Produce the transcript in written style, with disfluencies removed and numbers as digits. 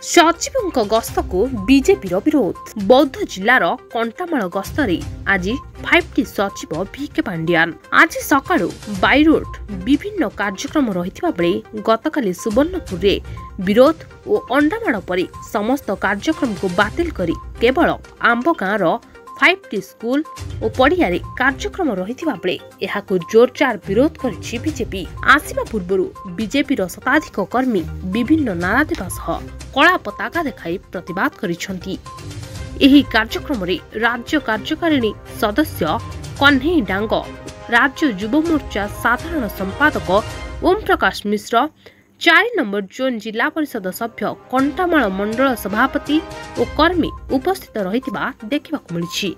सचिवों गस्त को बीजेपी विरोध। बौद्ध जिलार कंटामाल गस्तरे आज 5टी सचिव भिके पांडियान आज सकाळु बाई रोड विभिन्न कार्यक्रम रहिथिबा बेले गतकाली सुवर्णपुर रे विरोध और अंडामाड़ परी समस्त कार्यक्रम को बातिल करी केवल आंबगाँर 5टी स्कूल और पड़िया कार्यक्रम रहिथिबा बेले एहाकु जोरदार विरोध करिछि बीजेपी। आसिबा पूर्वरु बीजेपी रो शताधिक कर्मी विभिन्न नारा देवा सह कला पताका देखाई प्रतिवाद करिसंती। एही कार्यक्रम रे राज्य कार्यकारिणी सदस्य कन्हई डांग, राज्य युव मोर्चा साधारण संपादक ओम प्रकाश मिश्र, 4 नंबर जोन जिला परिषद सभ्य कंटामाल मंडल सभापति और कर्मी उपस्थित रहिथिबा देखिबाकु मिलिछि।